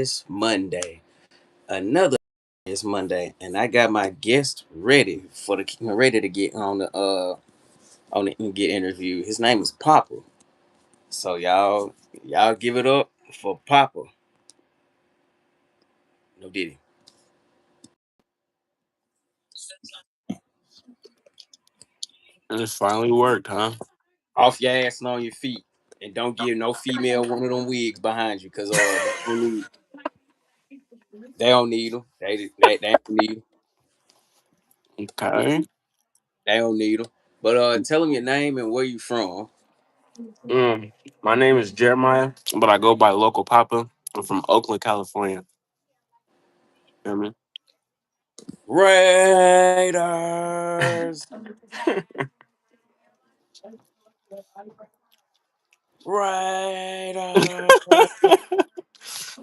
It's Monday. Another it's Monday, and I got my guest ready to get on the get interviewed. His name is Poppa. So y'all give it up for Poppa. No diddy. And it's finally worked, huh? Off your ass and on your feet, and don't give no female one of them wigs behind you, cause they don't need them. They don't need them. Okay. They don't need them. But tell them your name and where you from. Mm. My name is Jeremiah, but I go by Local Papa. I'm from Oakland, California. You know Raiders. Raiders. what I mean?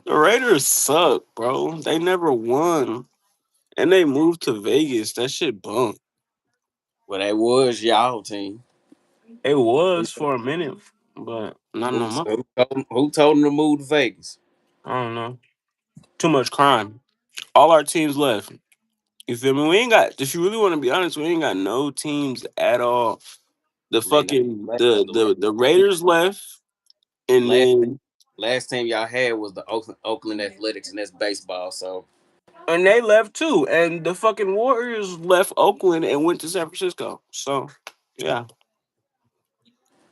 The Raiders suck, bro. They never won. And they moved to Vegas. That shit bunk. Well, that was y'all team. It Who, was for a minute, but not who, no more. who told them to move to Vegas? I don't know. Too much crime. All our teams left. You feel me? We ain't got. If you really want to be honest, we ain't got no teams at all. The I mean, fucking the the Raiders left, and last then last team y'all had was the Oakland Athletics, and that's baseball. So they left too, and the fucking Warriors left Oakland and went to San Francisco. So yeah,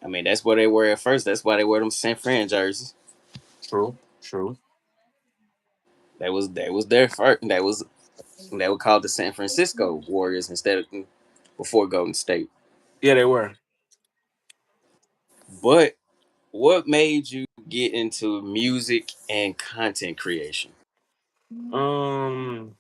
I mean, that's where they were at first. That's why they wear them San Fran jerseys. true, true. That was their first. They were called the San Francisco Warriors instead of before Golden State. Yeah, they were. But what made you get into music and content creation? Um,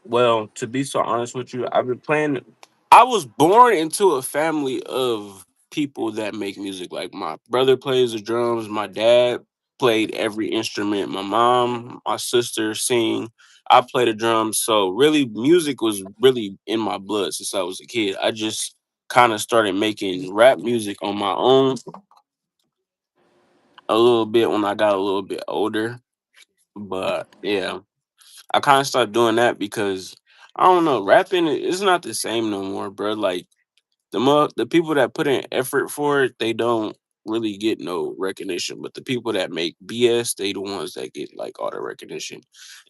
well, to be so honest with you, I've been playing. I was born into a family of people that make music. Like my brother plays the drums, my dad played every instrument, my mom, my sister sing. I play the drums. So really, music was really in my blood since I was a kid. I just kind of started making rap music on my own a little bit when I got a little bit older. But yeah, I kind of started doing that because I don't know, rapping is not the same no more, bro. Like the people that put in effort for it, they don't really get no recognition. But the people that make BS, they the ones that get like all the recognition.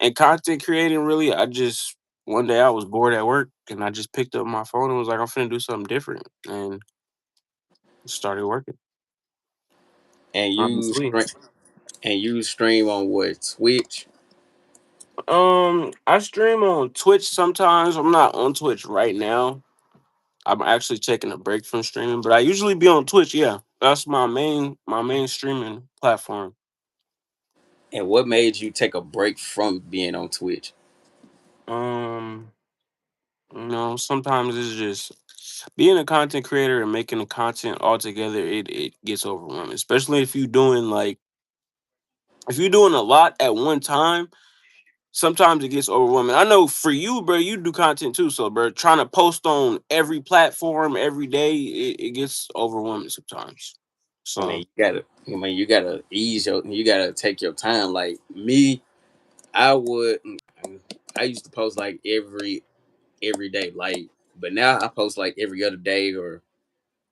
And content creating, really, I just one day I was bored at work and I just picked up my phone and was like, I'm finna do something different, and started working. And Honestly, you stream on what, Twitch? I stream on Twitch sometimes. I'm not on Twitch right now. I'm actually taking a break from streaming, but I usually be on Twitch. Yeah, that's my main streaming platform. And what made you take a break from being on Twitch? Um, sometimes it's just being a content creator and making the content all together. It gets overwhelming, especially if you're doing a lot at one time. Sometimes it gets overwhelming. I know for you, bro, you do content too. So, bro, trying to post on every platform every day, it gets overwhelming sometimes. I So, mean, you gotta take your time. Like me, I would, I used to post like every day, like, but now I post like every other day or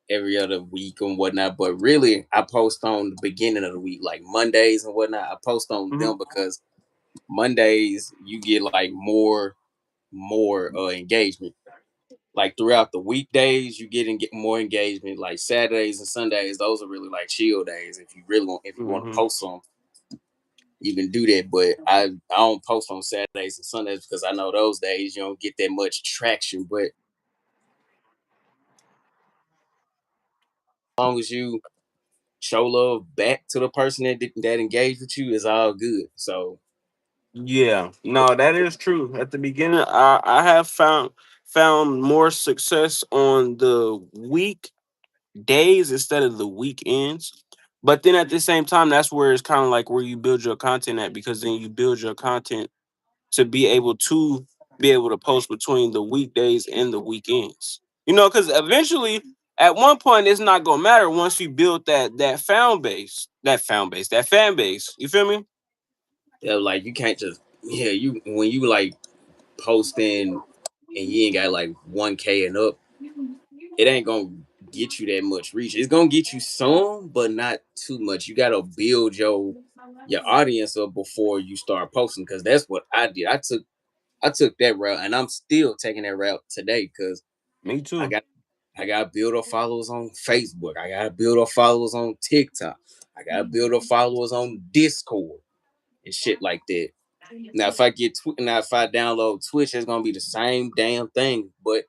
every other week and whatnot. But really, I post on the beginning of the week, like Mondays and whatnot. I post on mhm, them because Mondays you get like more engagement. Like throughout the weekdays, you get more engagement. Like Saturdays and Sundays, those are really like chill days. If you want to mhm. post them, you can do that. But I don't post on Saturdays and Sundays because I know those days you don't get that much traction. But as long as you show love back to the person that engaged with you, is all good. So Yeah, no, that is true. At the beginning, I have found more success on the weekdays instead of the weekends. But then at the same time, that's where it's kind of like where you build your content at, because then you build your content to be able to post between the weekdays and the weekends. Because eventually, at one point, it's not gonna matter once you build that fan base. You feel me? Yeah, like you can't just you when you like posting and you ain't got like 1K and up, it ain't gonna get you that much reach. It's gonna get you some, but not too much. You gotta build your audience up before you start posting, because that's what I did. I took that route, and I'm still taking that route today because Me I too. got I got to build up followers on Facebook. I got to build up followers on TikTok. I got to build up followers on Discord and shit like that. Now, if I download Twitch, it's gonna be the same damn thing, but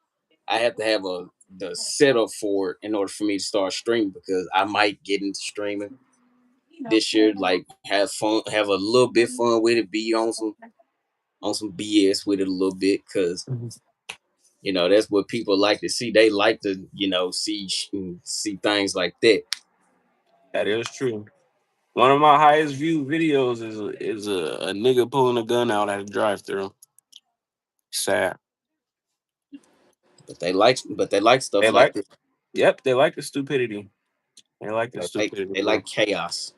I have to have the setup for it in order for me to start streaming, because I might get into streaming this year. Like have fun, have a little bit fun with it, be on some BS with it a little bit, because that's what people like to see. They like to see things like that. That is true. One of my highest viewed videos is a nigga pulling a gun out at a drive through. Sad. But they like They stuff like like this. Yep, they like the stupidity. They like the They like stupidity, they bro. like chaos.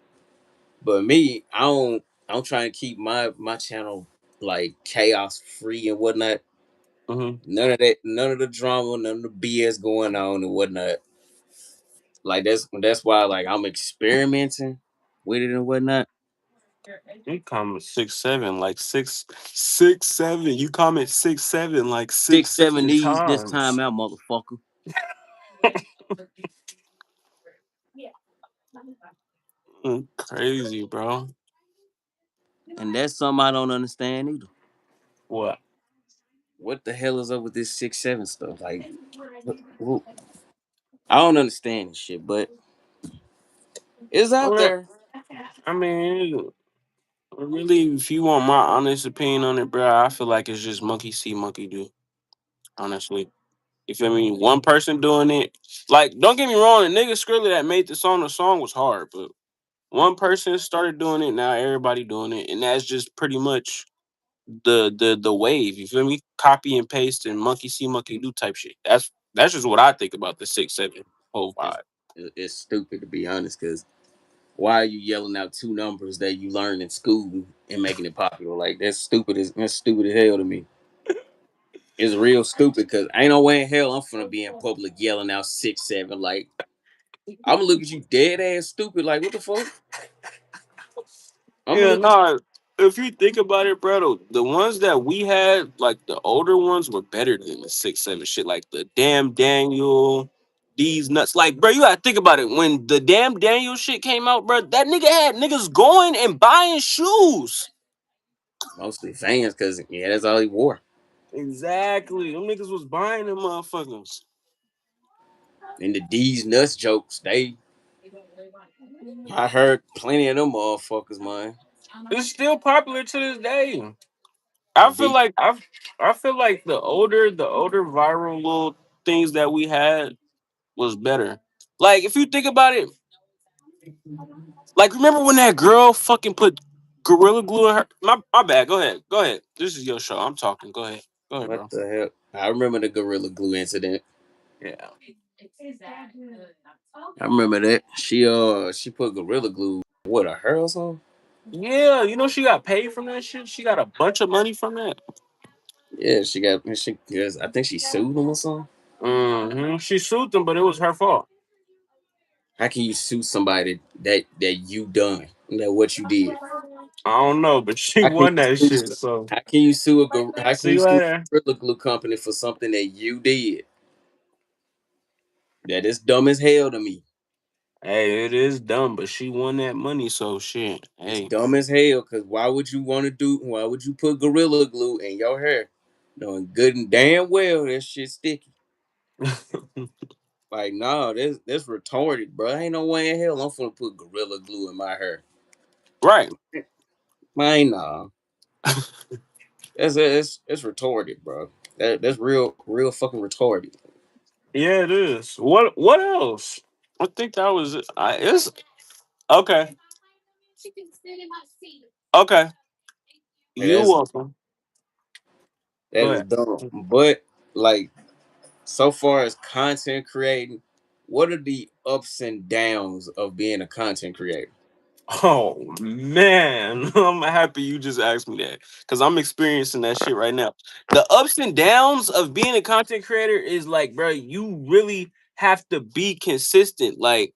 But me, I don't. I'm trying to keep my channel like chaos free and whatnot. Hmm. None of that, none of the drama, none of the BS going on and whatnot. Like that's why like I'm experimenting with it and whatnot. You comment 6'7", like 6'7". You comment 6'7", like six 6, 7 seven E's this times. time out, motherfucker. Crazy, bro. And that's something I don't understand either. What? What the hell is up with this 6, 7 stuff? Like, wh- I don't understand this shit, but it's out Well, there. I mean, really, if you want my honest opinion on it, bro, I feel like it's just monkey see, monkey do. Honestly, you feel me? One person doing it, like, don't get me wrong, the nigga Skrilla that made the song was hard, but one person started doing it, now everybody doing it, and that's just pretty much the wave. You feel me? Copy and paste and monkey see, monkey do type shit. That's just what I think about the 6 7 whole It's vibe. it's stupid to be honest, because why are you yelling out two numbers that you learned in school and making it popular? Like that's stupid as hell to me. It's real stupid, because ain't no way in hell I'm finna be in public yelling out 6, 7. Like I'm gonna look at you dead ass stupid. Like what the fuck? I'm gonna Yeah, look at you. no. If you think about it, bro, the ones that we had, like the older ones, were better than the 6 7 shit. Like the damn Daniel, these nuts. Like, bro, you gotta think about it. When the damn Daniel shit came out, bro, that nigga had niggas going and buying shoes. Mostly fans, because yeah, that's all he wore. Exactly. Them niggas was buying them motherfuckers. And the D's nuts jokes, I heard plenty of them motherfuckers, man. It's still popular to this day. The I feel D like I feel like the older viral little things that we had was better. Like if you think about it, like remember when that girl fucking put gorilla glue in her? My bad. Go ahead. Go ahead. This is your show. I'm talking. Go ahead. Go ahead, what bro. the hell? I remember the Gorilla Glue incident. Yeah. I remember that. She put Gorilla Glue, what, a hair or something? Yeah, you know she got paid from that shit. She got a bunch of money from that. Yeah, she yes, I think she sued him or something. She sued them, but it was her fault. How can you sue somebody that you done? That what you did? I don't know, but she How can won that you shit. sue, So how can see you you sue later. a Gorilla Glue company for something that you did? That is dumb as hell to me. Hey, it is dumb, but she won that money, so shit. It's Hey. dumb as hell, because why would you put Gorilla Glue in your hair? Knowing good and damn well that shit sticky. Like, nah, that's retarded, bro. Ain't no way in hell I'm gonna put Gorilla Glue in my hair. Right. Man, nah. That's retarded, bro. That's real fucking retarded. Yeah, it is. What else? I think that was it. It's okay. Okay. Yeah, You welcome. Go that is ahead. dumb. But like, so far as content creating, what are the ups and downs of being a content creator? Oh man, I'm happy you just asked me that because I'm experiencing that shit right now. The ups and downs of being a content creator is like, bro, you really have to be consistent. Like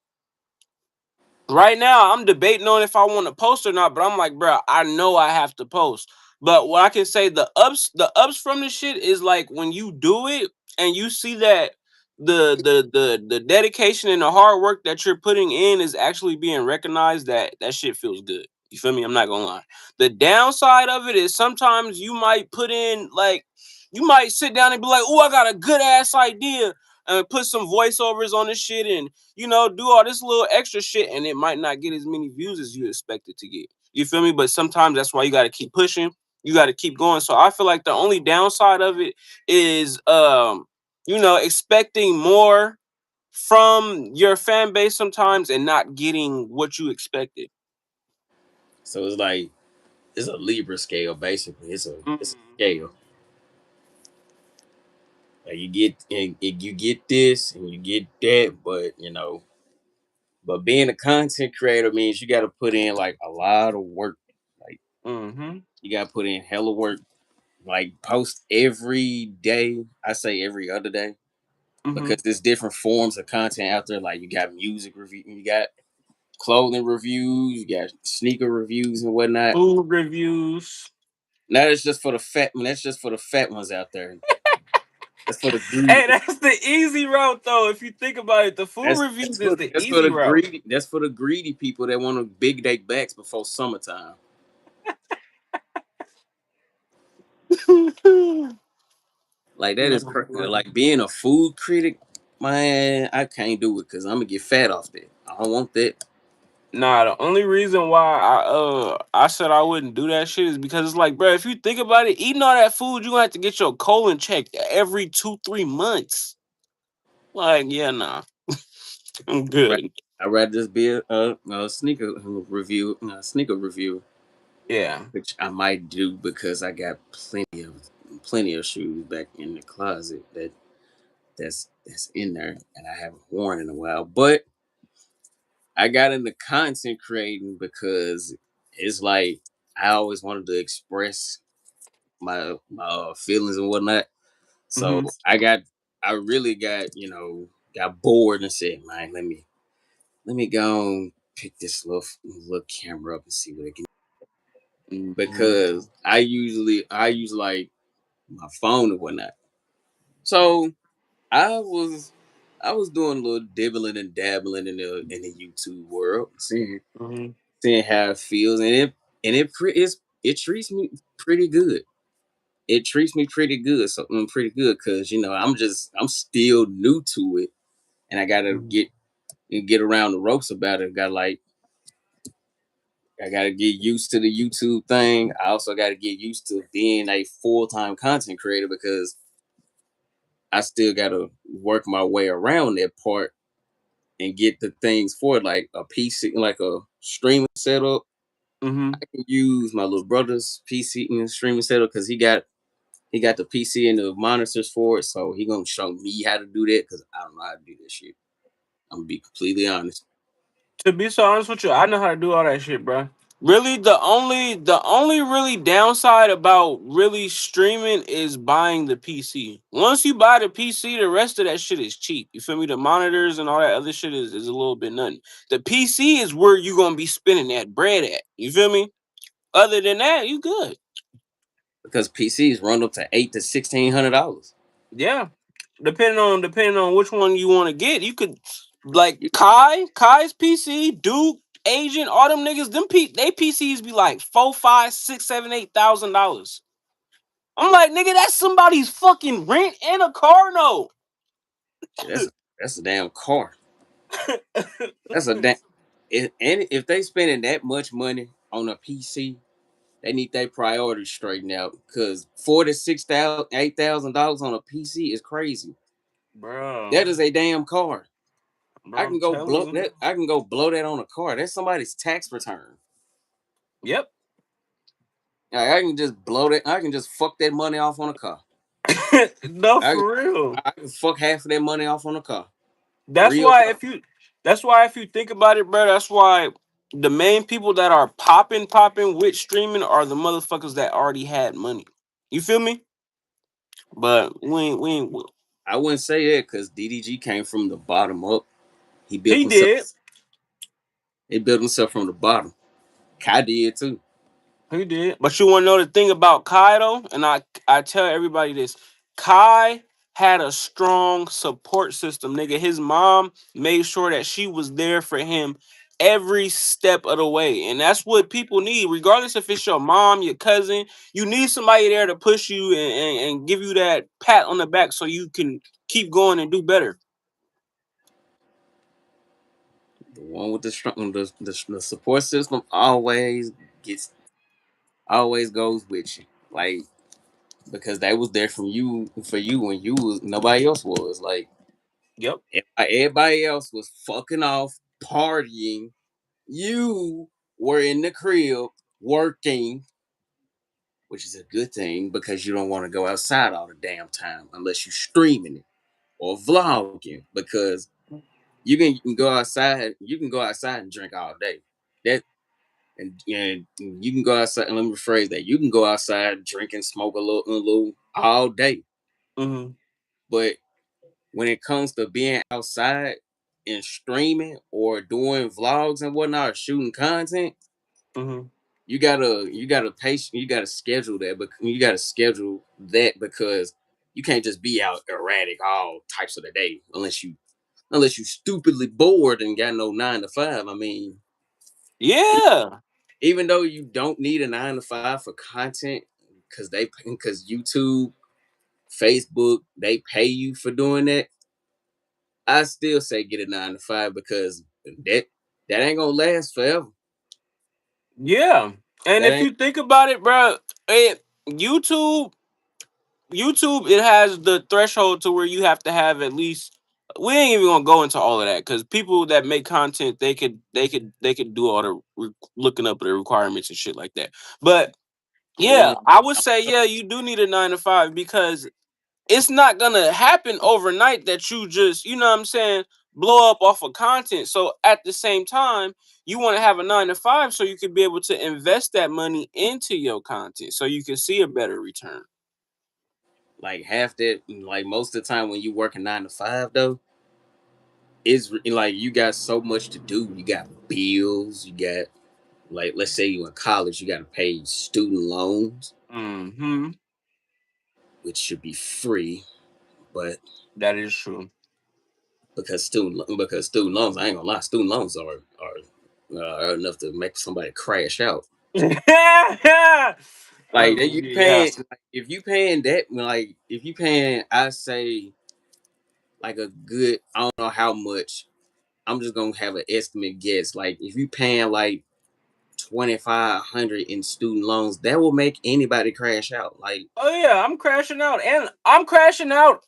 right now, I'm debating on if I want to post or not, but I'm like, bro, I know I have to post. But what I can say, the ups from the shit is like when you do it and you see that the dedication and the hard work that you're putting in is actually being recognized. That shit feels good. You feel me? I'm not gonna lie. The downside of it is sometimes you might put in like you might sit down and be like, oh, I got a good ass idea, and put some voiceovers on this shit and do all this little extra shit, and it might not get as many views as you expect it to get. You feel me? But sometimes that's why you got to keep pushing. You got to keep going. So I feel like the only downside of it is, expecting more from your fan base sometimes and not getting what you expected. So it's like it's a Libra scale basically. It's a Mhm. scale. Like you get this and you get that, but but being a content creator means you got to put in like a lot of work. Like Mhm. you got to put in hella work. Like post every day. I say every other day because Mhm. there's different forms of content out there. Like you got music review, you got clothing reviews, you got sneaker reviews and whatnot. Food reviews. Now that's just for the fat. That's just for the fat ones out there. That's for the Hey, greedy. that's the easy route though. If you think about it, the food That's reviews is for the that's for easy the route. greedy. That's for the greedy people that want to big day backs before summertime. Like that is like being a food critic. Man, I can't do it because I'm gonna get fat off that. I don't want that. Nah, the only reason why I said I wouldn't do that shit is because it's like, bro, if you think about it, eating all that food, you gonna have to get your colon checked every 2-3 months. Like, yeah, nah, I'm Right. good. I'd rather just be a sneaker review, Yeah. which I might do because I got plenty of shoes back in the closet that's in there, and I haven't worn in a while. But I got into content creating because it's like I always wanted to express my feelings and whatnot. So Hmm. I really got bored and said, man, let me go and pick this little camera up and see what it can. Hmm. Because I use like my phone and whatnot. So I was I was doing a little dibbling and dabbling in the YouTube world, Hmm. seeing how it feels, it treats me pretty good. It treats me pretty good, so pretty good because I'm still new to it, and I gotta get around the ropes about it. I gotta get used to the YouTube thing. I also gotta get used to being a full-time content creator because I still gotta work my way around that part and get the things for it, like a PC, like a streaming setup. Hmm. I can use my little brother's PC and streaming setup because he got the PC and the monitors for it, so he gonna show me how to do that because I don't know how to do this shit. I'm gonna be completely honest. To be so honest with you, I know how to do all that shit, bro. Really, the only really downside about really streaming is buying the PC. Once you buy the PC, the rest of that shit is cheap. You feel me? The monitors and all that other shit is a little bit nothing. The PC is where you gonna be spending that bread at. You feel me? Other than that, you good. Because PCs run up to $800 to $1,600. Yeah. Depending on which one you want to get, you could like You, Kai's PC, Duke, Agent, all them niggas, they PCs be like 4, 5, 6, 7, $8,000. I'm like, nigga, that's somebody's fucking rent and a car note. shit, that's a damn car. That's a damn. And if they spending that much money on a PC, they need their priorities straightened out. Cause $46,000, $8,000 on a PC is crazy. Bro, That is a damn car. bro, I'm telling you. I can go blow that on a car. That's somebody's tax return. Yep. Like, I can just blow that. I can just fuck that money off on a car. No, I for real. I can fuck half of that money off on a car. That's Real why talk. if you that's why if you think about it, bro, that's why the main people that are popping with streaming are the motherfuckers that already had money. You feel me? But we ain't I wouldn't say that because DDG came from the bottom up. He built he himself. did. He built himself from the bottom. Kai did too. He did. But you want to know the thing about Kai though, and I tell everybody this: Kai had a strong support system, nigga. His mom made sure that she was there for him every step of the way, and that's what people need, regardless if it's your mom, your cousin. You need somebody there to push you and give you that pat on the back so you can keep going and do better. The one with the strong, the support system always gets, always goes with you. Like because they was there from you for you when you was nobody else was. Like Yep. if everybody else was fucking off, partying, you were in the crib working, which is a good thing because you don't want to go outside all the damn time unless you're streaming it or vlogging because you can go outside, you can go outside and drink all day. That and you can go outside. And let me rephrase that: you can go outside, drink and smoke a little all day. Mm-hmm. But when it comes to being outside and streaming or doing vlogs and whatnot, or shooting content, Mm-hmm. you gotta pace, you gotta schedule that, but you gotta schedule that because you can't just be out erratic all types of the day unless you stupidly bored and got no 9 to 5. I mean, e- Yeah. even though you don't need a 9 to 5 for content, because YouTube, Facebook, they pay you for doing that. I still say get a 9 to 5 because that ain't gonna last forever. Yeah. And That if ain't you think about it, bro, YouTube YouTube, it has the threshold to where you have to have at least. We ain't even gonna go into all of that because people that make content, they could do all the looking up the requirements and shit like that. But I yeah, want I would say yeah, you do need a 9 to 5 because it's not gonna happen overnight that you just, you know what I'm saying, blow up off of content. So at the same time, you want to have a 9 to 5 so you can be able to invest that money into your content so you can see a better return. like half that. Like most of the time when you work a 9 to 5 though, it's like you got so much to do. You got bills. You got, like, let's say you in college, you got to pay student loans, Hmm. which should be free, but That is true. because student loans, I ain't gonna lie, student loans are enough to make somebody crash out. Like that you Yeah. paying, like, if you paying that, like if you paying, I say like a good, I don't know how much. I'm just gonna have an estimate guess. Like if you paying like 2,500 in student loans, that will make anybody crash out. Like Oh yeah, I'm crashing out, and I'm crashing out,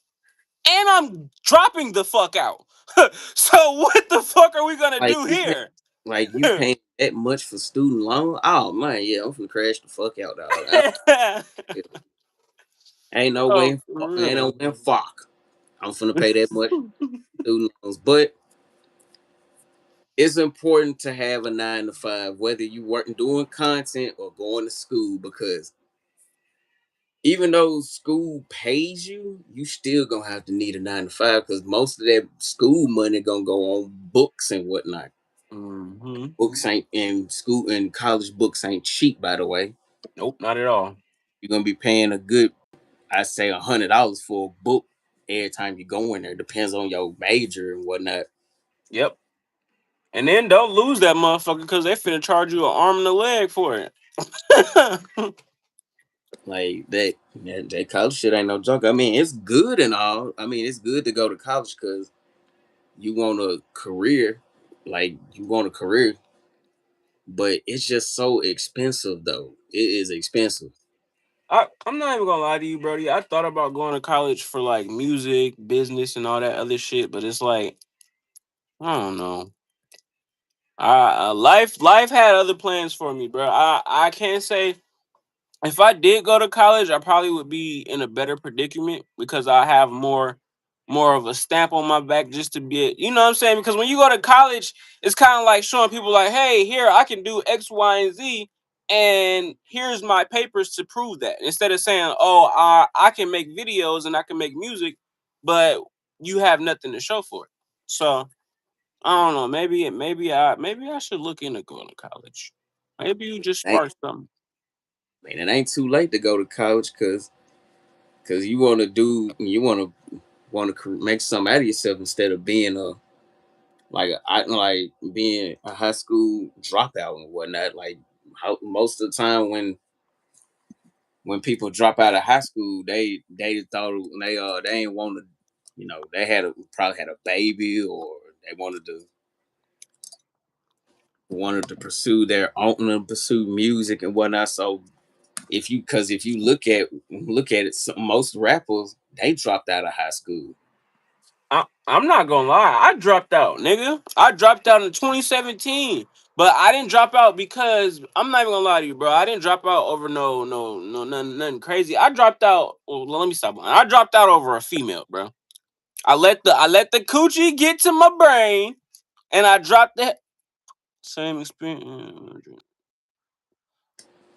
and I'm dropping the fuck out. So what the fuck are we gonna like do you pay, here? like you paying that much for student loan. Oh man, yeah, I'm finna crash the fuck out, dog. Ain't no Oh, way, for ain't no real. way, fuck. I'm finna pay that much student loans, but it's important to have a 9 to 5, whether you working doing content or going to school, because even though school pays you, you still gonna have to need a 9 to 5 because most of that school money gonna go on books and whatnot. Hmm. Books ain't in school and college books ain't cheap, by the way. Nope, not at all. You're gonna be paying a good, I say $100 for a book every time you go in there. Depends on your major and whatnot. Yep. And then don't lose that motherfucker because they finna charge you an arm and a leg for it. Like that college shit ain't no joke. I mean, it's good and all. I mean, it's good to go to college because you want a career, like you want a career, but it's just so expensive though. It is expensive. I'm not even gonna lie to you, Brody. I thought about going to college for like music, business, and all that other shit, but it's like I don't know. Life had other plans for me, bro. I can't say if I did go to college, I probably would be in a better predicament because I have more. more of a stamp on my back just to be, you know what I'm saying? Because when you go to college, it's kind of like showing people like, hey, here I can do X, Y, and Z, and here's my papers to prove that. Instead of saying, oh, I can make videos and I can make music, but you have nothing to show for it. So I don't know. Maybe I should look into going to college. Maybe you just Ain't, spark something. man, it ain't too late to go to college because you want to make something out of yourself instead of being like being a high school dropout and whatnot. Like how most of the time when people drop out of high school, they thought they ain't want to, they probably had a baby or they wanted to pursue music and whatnot. So if you look at it, most rappers they dropped out of high school. I'm not gonna lie. I dropped out, nigga. I dropped out in 2017, but I didn't drop out because I'm not even gonna lie to you, bro. I didn't drop out over no nothing crazy. I dropped out. Well, let me stop. I dropped out over a female, bro. I let the coochie get to my brain, and I dropped the same experience.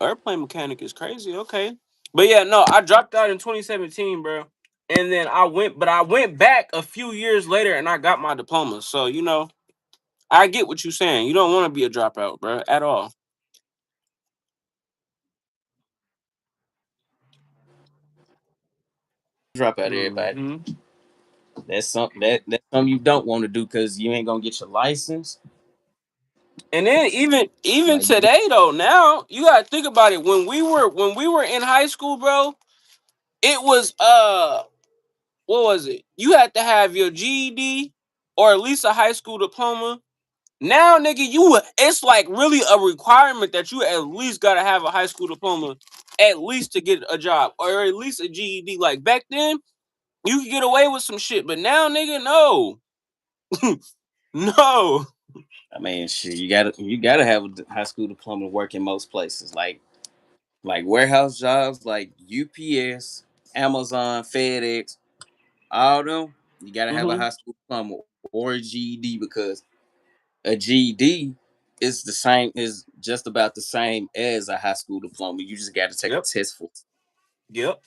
Airplane mechanic is crazy. Okay, but yeah, no, I dropped out in 2017, bro. And then I went back a few years later, and I got my diploma. So I get what you're saying. You don't want to be a dropout, bro, at all. Drop out everybody. Hmm. That's something you don't want to do because you ain't gonna get your license. And then even Like you today though, now you gotta think about it. When we were in high school, bro, it was what was it? You had to have your GED or at least a high school diploma. Now, nigga, it's like really a requirement that you at least gotta have a high school diploma, at least to get a job, or at least a GED. Like back then, you could get away with some shit, but now, nigga, no, no. I mean, shit, you gotta have a high school diploma to work in most places, like warehouse jobs, like UPS, Amazon, FedEx, all them. You gotta have a Hmm. high school diploma or a GED because a GED is just about the same as a high school diploma. You just got to take a Yep. test for it. Yep.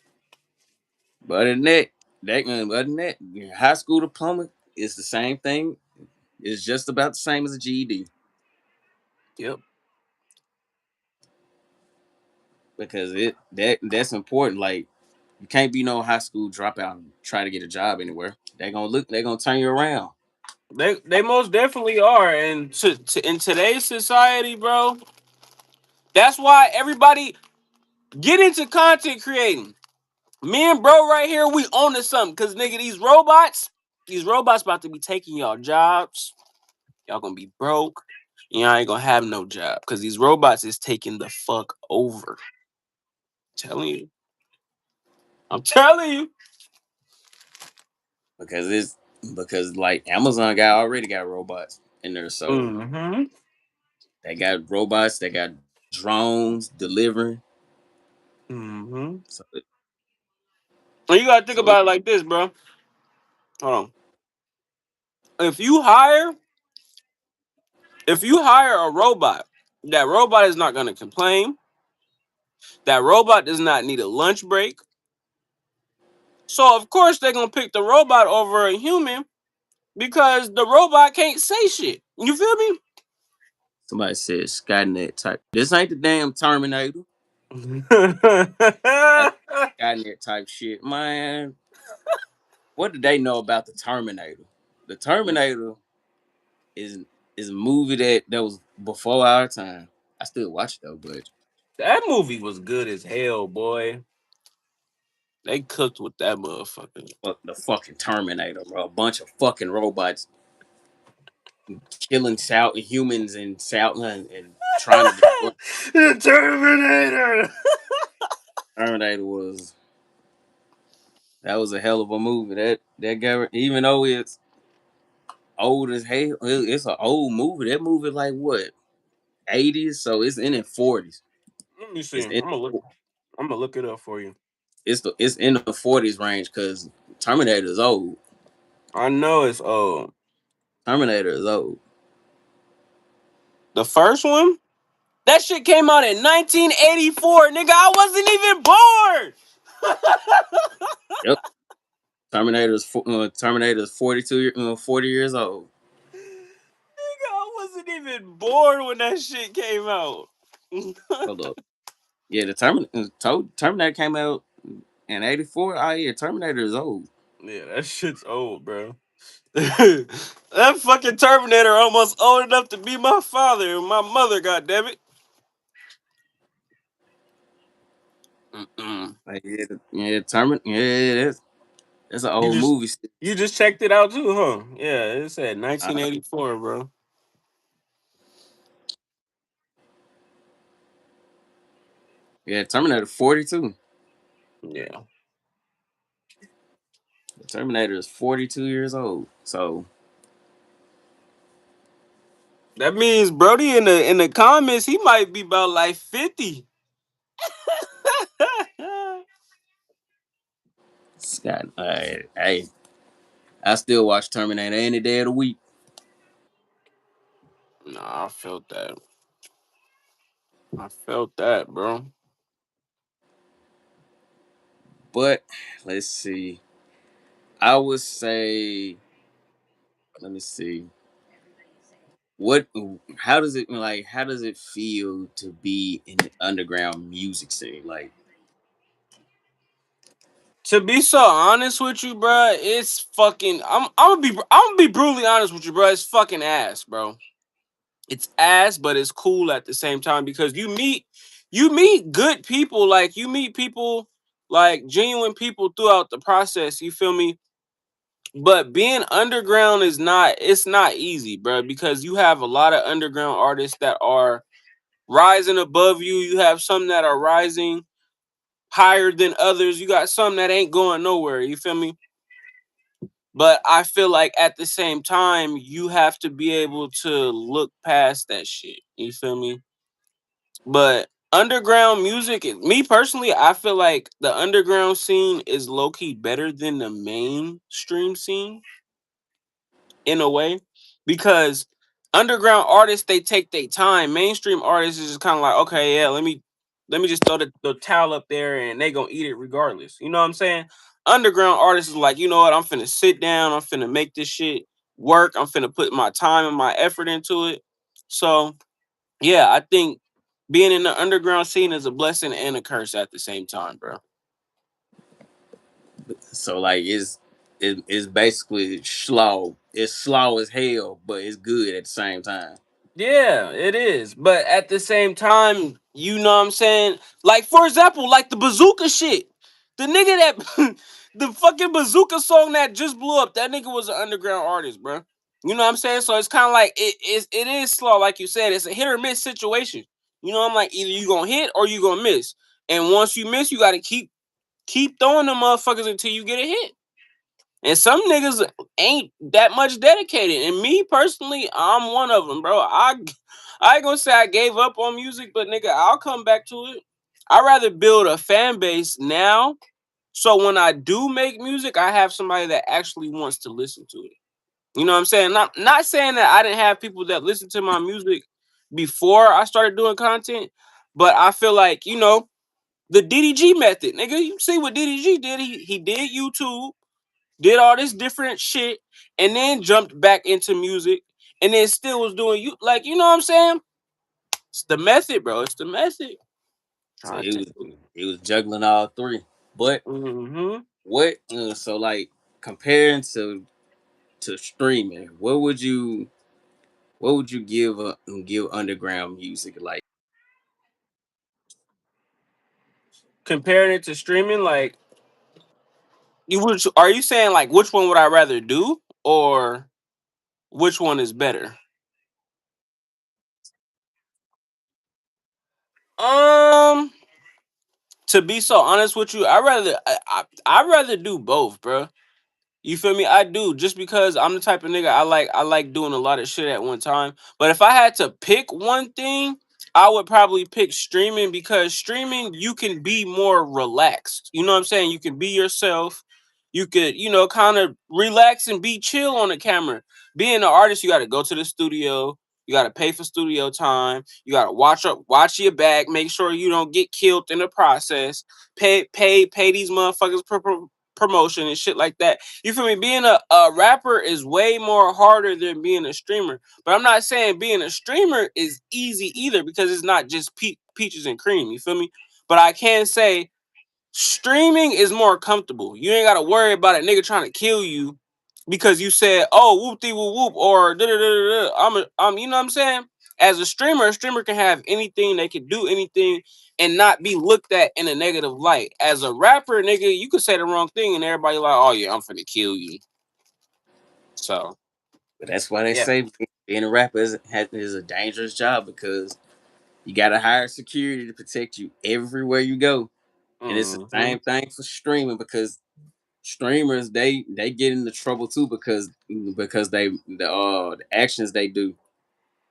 But other than that, your high school diploma is the same thing. It's just about the same as a GED Yep. because that's important. Like you can't be no high school dropout and try to get a job anywhere. They're gonna turn you around. They most definitely are, and in today's society, bro, that's why everybody get into content creating. Me and bro right here, we own to something, cause nigga, these robots about to be taking y'all jobs. Y'all gonna be broke. Y'all ain't gonna have no job, cause these robots is taking the fuck over. Telling you, I'm telling you. because it's because like Amazon already got robots in there, so Mm-hmm. they got robots, they got drones delivering. Mm-hmm. So And you gotta think so it, about it like this, bro. Hold on. If you hire if you hire a robot, that robot is not gonna complain. That robot does not need a lunch break. So of course they're gonna pick the robot over a human because the robot can't say shit. You feel me? somebody said Skynet type. This ain't the damn Terminator. That Skynet type shit, man. What did they know about the Terminator? The Terminator is is a movie that was before our time. I still watch it though, but That movie was good as hell, boy. They cooked with that motherfucker. fuck the fucking Terminator, bro. A bunch of fucking robots killing humans and and trying to destroy. The Terminator. Terminator was that was a hell of a movie. That guy, even though it's old as hell, it's an old movie. That movie like what 80s, so it's in the 40s. Let me see. It's I'm in gonna look. I'm gonna look it up for you. it's in the 40s range because Terminator is old. I know it's old. Terminator is old. The first one? That shit came out in 1984, nigga. I wasn't even born. Yep. Terminator's 40 years old. Nigga, I wasn't even born when that shit came out. Hold up. Yeah, Terminator came out in '84. Oh yeah, Terminator is old. Yeah, that shit's old, bro. That fucking Terminator almost old enough to be my father and my mother, goddammit. Mm-mm. Like, yeah, that's an You old just movie. you just checked it out too, huh? Yeah, it said 1984, bro. Yeah, Terminator 42. Yeah. The Terminator is 42 years old. So That means Brody in the comments, he might be about like 50. Scott, hey, I still watch Terminator any day of the week. Nah, I felt that. I felt that, bro. But let's see. I would say, let me see. What? How does it feel to be in the underground music scene? Like, To be so honest with you, bro, it's fucking. I'm gonna be brutally honest with you, bro. It's fucking ass, bro. It's ass, but it's cool at the same time because you meet good people, like you meet people like genuine people throughout the process. You feel me? But being underground is not. It's not easy, bro, because you have a lot of underground artists that are rising above you. You have some that are rising higher than others. You got some that ain't going nowhere. You feel me? But I feel like at the same time, you have to be able to look past that shit. You feel me? But underground music, me personally, I feel like the underground scene is low key better than the mainstream scene in a way, because underground artists they take their time. Mainstream artists is just kind of like, okay, yeah, let me just throw the towel up there and they gonna eat it regardless. You know what I'm saying? Underground artists is like, you know what, I'm finna sit down, I'm finna make this shit work, I'm finna put my time and my effort into it. So yeah, I think being in the underground scene is a blessing and a curse at the same time, bro. so like it's basically slow. It's slow as hell, but it's good at the same time. Yeah, it is. But at the same time, you know what I'm saying? Like, for example, like the bazooka shit. The nigga that the fucking bazooka song that just blew up, that nigga was an underground artist, bro. You know what I'm saying? So it's kind of like it is slow, like you said. It's a hit or miss situation. You know, I'm like, either you gonna hit or you gonna miss. And once you miss, you gotta keep throwing them motherfuckers until you get a hit. And some niggas ain't that much dedicated. And me personally, I'm one of them, bro. I ain't gonna say I gave up on music, but nigga, I'll come back to it. I'd rather build a fan base now. So when I do make music, I have somebody that actually wants to listen to it. You know what I'm saying? Not saying that I didn't have people that listen to my music before I started doing content, but I feel like, the DDG method, nigga. You see what DDG did? He did YouTube, did all this different shit, and then jumped back into music, and then still was doing you like, you know what I'm saying? It's the method, bro. It's the method. So Trying to he was juggling all three. But mm-hmm. what? So like comparing to streaming, what would you give underground music like? Comparing it to streaming, like are you saying like which one would I rather do or which one is better? Um, to be so honest with you, I rather do both, bro. You feel me? I do, just because I'm the type of nigga I like doing a lot of shit at one time. But if I had to pick one thing, I would probably pick streaming, because streaming you can be more relaxed. You know what I'm saying? You can be yourself. You could, kind of relax and be chill on the camera. Being an artist, you got to go to the studio. You got to pay for studio time. You got to watch your back, make sure you don't get killed in the process. Pay these motherfuckers promotion and shit like that. You feel me? Being a rapper is way more harder than being a streamer. But I'm not saying being a streamer is easy either, because it's not just peaches and cream. You feel me? But I can say streaming is more comfortable. You ain't gotta worry about a nigga trying to kill you because you said, "Oh, whoop de whoop whoop," or da da da da. I'm, you know what I'm saying? As a streamer can have anything, they can do anything, and not be looked at in a negative light. As a rapper, nigga, you could say the wrong thing, and everybody like, "Oh yeah, I'm finna kill you." So But that's why they yeah. say being a rapper is a dangerous job because you got to hire security to protect you everywhere you go. And it's the Mm-hmm. same thing for streaming because streamers they get into trouble too because the actions they do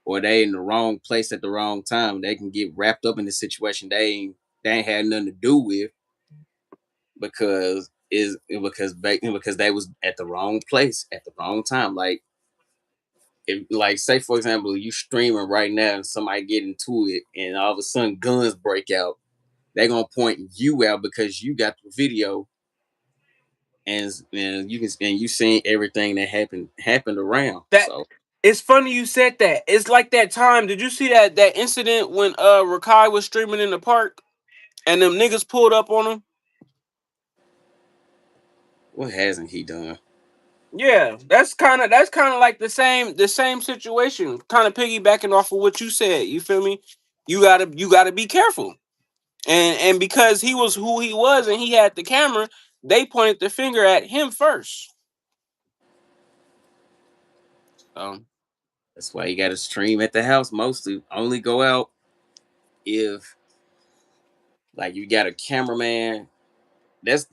or they in the wrong place at the wrong time. They can get wrapped up in the situation they ain't had nothing to do with because they was at the wrong place at the wrong time. Like if like say for example you streaming right now and somebody get into it and all of a sudden guns break out, they gonna point you out because you got the video and you can and you seen everything that happened around. That So it's funny you said that. It's like that time. Did you see that incident when Rakai was streaming in the park and them niggas pulled up on him? what hasn't he done? Yeah, that's kind of like the same situation. Kind of piggybacking off of what you said. You feel me? You gotta be careful. And because he was who he was and he had the camera, they pointed the finger at him first. Um, That's why you got to stream at the house mostly. Only go out if like you got a cameraman. That's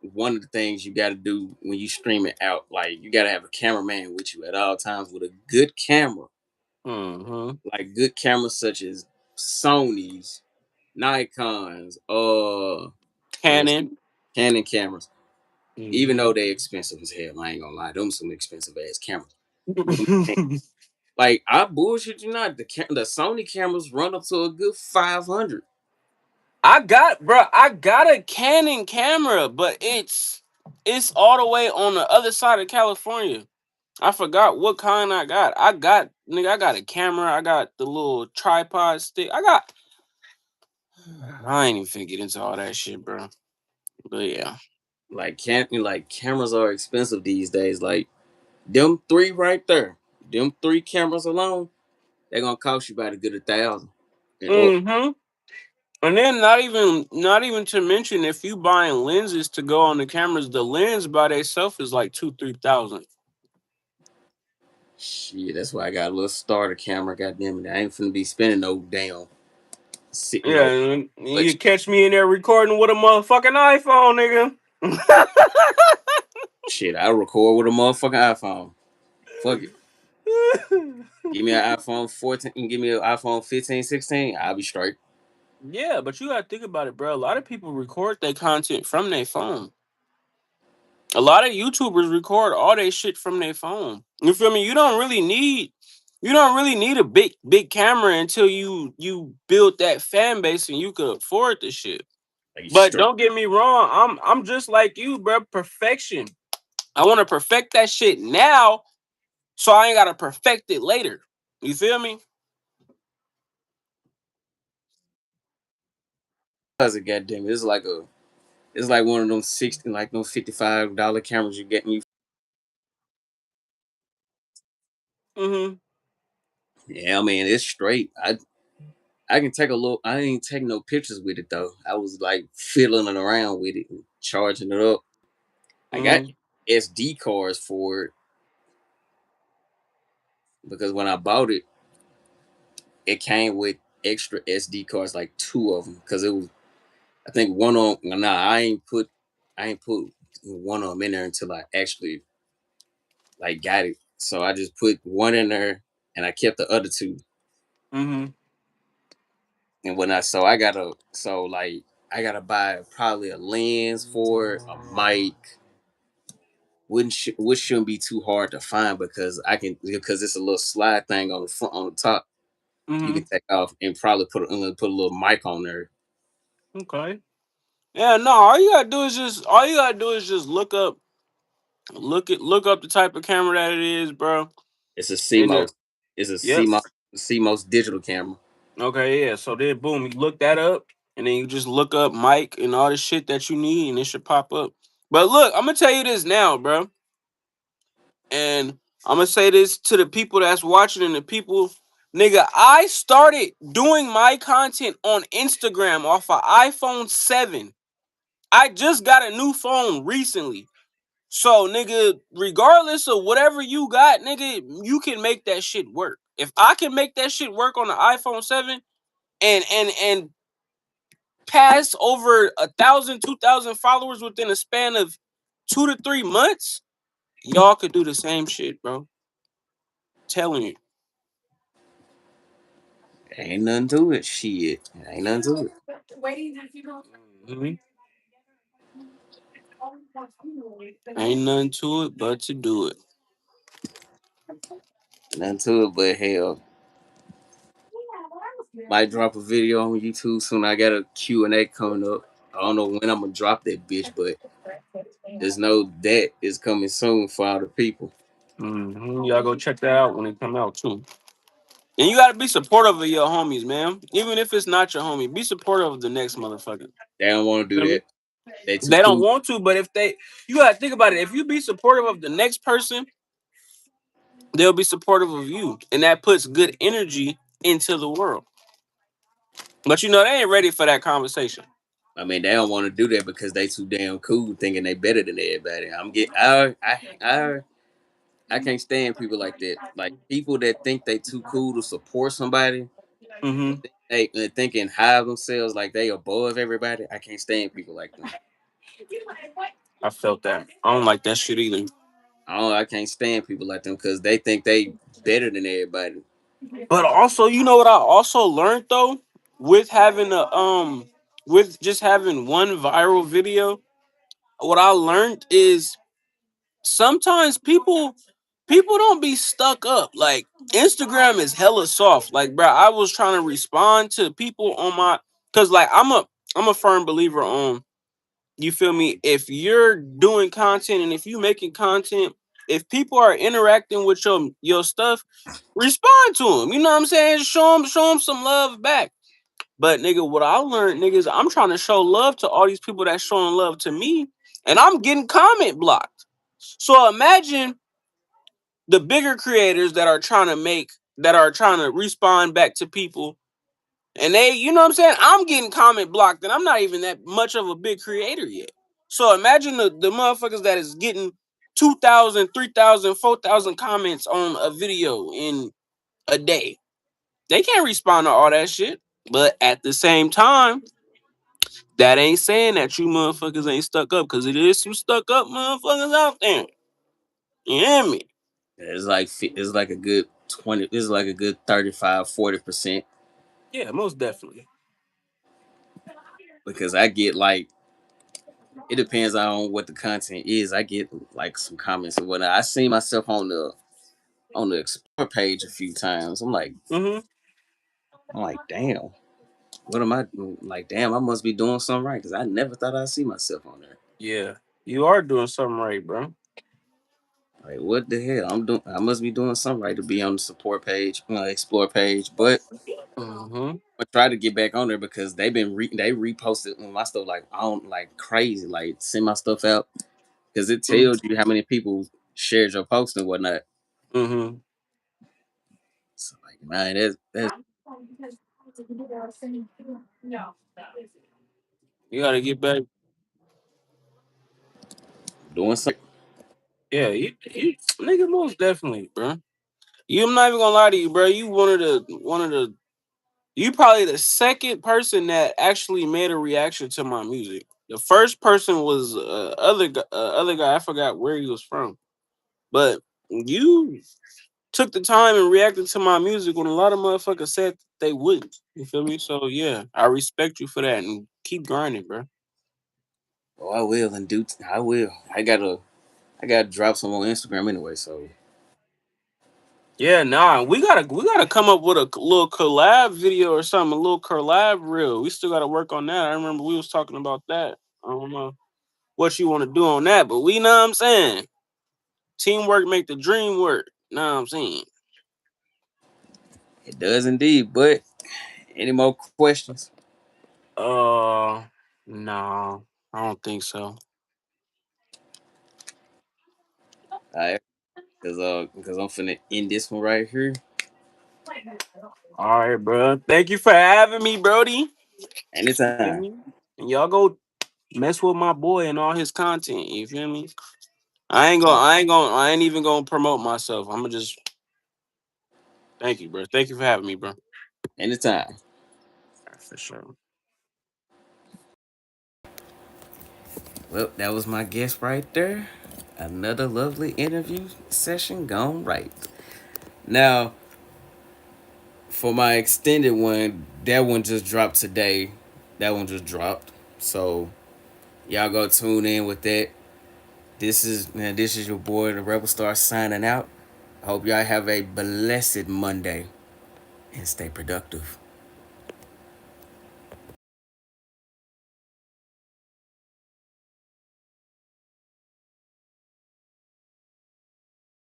one of the things you got to do when you stream it out. Like you got to have a cameraman with you at all times with a good camera, mm-hmm. like good cameras such as Sony's, Nikon's, what's Canon. Canon cameras. Even Mm-hmm. though they expensive as hell, I ain't gonna lie, them some expensive ass cameras. But man, like I bullshit you not, the Sony cameras run up to a good 500. I got a Canon camera, but it's all the way on the other side of California. I forgot what kind I got. I got a camera. I got the little tripod stick. I ain't even finna get into all that shit, bro. But yeah. Like cameras are expensive these days. Like them three right there, them three cameras alone, they're gonna cost you about a good 1,000 and up. Mm-hmm. And then not even to mention if you buying lenses to go on the cameras, the lens by itself is like 2-3 thousand. Shit, that's why I got a little starter camera. Goddamn it, I ain't finna be spending no damn, Yeah, no and you much catch me in there recording with a motherfucking iPhone, nigga. shit. I record with a motherfucking iPhone. Fuck it. Give me an iPhone 14 and give me an iPhone 15, 16. I'll be straight. Yeah, but you gotta think about it, bro. A lot of people record their content from their phone. A lot of YouTubers record all their shit from their phone. You feel me? You don't really need a big camera until you build that fan base and you could afford the shit. Like you But straight. don't get me wrong, I'm just like you, bro. Perfection. I want to perfect that shit now, so I ain't gotta perfect it later. You feel me? Cause it goddamn, it's like one of them 60, like those $55 cameras you getting you. Mm-hmm. Yeah, I mean it's straight. I can take a look. I ain't take no pictures with it though. I was like fiddling it around with it, and charging it up. I got Mm-hmm. SD cards for it because when I bought it, it came with extra SD cards, like two of them. Because it was, I think one on. Nah, I ain't put one of them in there until I actually like got it. So I just put one in there, and I kept the other two. Mm-hmm. And when I gotta buy probably a lens for it, a mic, which shouldn't be too hard to find because it's a little slide thing on the front on the top. You Mm-hmm. can take off and probably put a little mic on there. Okay. Yeah, no, all you gotta do is just look up the type of camera that it is, bro. It's a And CMOS. It's a yep. CMOS digital camera. Okay, yeah. So then boom, you look that up and then you just look up mic and all the shit that you need and it should pop up. But look, I'm gonna tell you this now, bro. And I'm gonna say this to the people that's watching and the people, nigga, I started doing my content on Instagram off of iPhone 7. I just got a new phone recently. So, nigga, regardless of whatever you got, nigga, you can make that shit work. If I can make that shit work on the iPhone 7 and pass over 1,000, 2,000 followers within a span of 2 to 3 months, y'all could do the same shit, bro. Telling you. Ain't nothing to it. Shit. Ain't nothing to it. Mhm. Ain't nothing to it but to do it. Nothing to it. But hell, might drop a video on YouTube soon. I got a Q&A coming up. I don't know when I'm gonna drop that bitch, but there's no that is coming soon for all the people. Y'all go check that out when it come out too. And you gotta be supportive of your homies, man. Even if it's not your homie, be supportive of the next motherfucker. They don't want to Feel do me? that. They too They don't cool. want to, but if they, you gotta think about it. If you be supportive of the next person, they'll be supportive of you, and that puts good energy into the world. But you know they ain't ready for that conversation. I mean, they don't want to do that because they too damn cool, thinking they better than everybody. I can't stand people like that. Like people that think they too cool to support somebody, Mm-hmm. they thinking high of themselves like they above everybody. I can't stand people like them. I felt that. I don't like that shit either. I can't stand people like them because they think they better than everybody. But also, you know what I also learned though, with having with just having one viral video, what I learned is sometimes people don't be stuck up. Like Instagram is hella soft. Like, bro, I was trying to respond to people on my, cause like I'm a firm believer on, you feel me? If you're doing content and if you making content, if people are interacting with your stuff, respond to them. You know what I'm saying? Show them some love back. But nigga, what I learned, nigga, is I'm trying to show love to all these people that's showing love to me, and I'm getting comment blocked. So imagine the bigger creators that are trying to respond back to people, and they, you know what I'm saying? I'm getting comment blocked, and I'm not even that much of a big creator yet. So imagine the motherfuckers that is getting 2,000, 3,000, 4,000 comments on a video in a day. They can't respond to all that shit. But at the same time, that ain't saying that you motherfuckers ain't stuck up, because it is some stuck up motherfuckers out there. You hear me? It's like a good 20. It's like a good 35-40% Yeah, most definitely. because I get like it depends on what the content is. I get like some comments and whatnot. I seen myself on the explore page a few times. Mm-hmm. I'm like, damn, what am I like? Damn, I must be doing something right because I never thought I'd see myself on there. Yeah. You are doing something right, bro. Like, what the hell? I must be doing something right to be on the support page, explore page. But Mm-hmm. I try to get back on there because they reposted my stuff like on like crazy, like send my stuff out because it tells you how many people shared your post and whatnot. Mm-hmm. So like, man, that's You gotta get back. doing something. Yeah, you nigga, most definitely, bro. I'm not even gonna lie to you, bro. You one of the you probably the second person that actually made a reaction to my music. The first person was other guy. I forgot where he was from, but you took the time and reacted to my music when a lot of motherfuckers said they wouldn't. You feel me? So yeah, I respect you for that and keep grinding, bro. Oh, I will and do. I will. I gotta. I gotta drop some on Instagram anyway. So Yeah, nah, we gotta come up with a little collab video or something, a little collab reel. We still gotta work on that. I remember we was talking about that. I don't know what you want to do on that, but we know what I'm saying. Teamwork make the dream work. Know what I'm saying? it does indeed. But any more questions? No, I don't think so. All right, because I'm finna end this one right here. All right, bro. Thank you for having me, Brody. Feel Anytime. me? And y'all go mess with my boy and all his content. You feel me? Uh, I ain't even gonna promote myself. I'm gonna just thank you, bro. Thank you for having me, bro. anytime. For sure. Well, that was my guest right there. Another lovely interview session gone right. Now, for my extended one, that one just dropped today. That one just dropped. So y'all go tune in with that. This is your boy the Rebel Star signing out. I hope y'all have a blessed Monday and stay productive.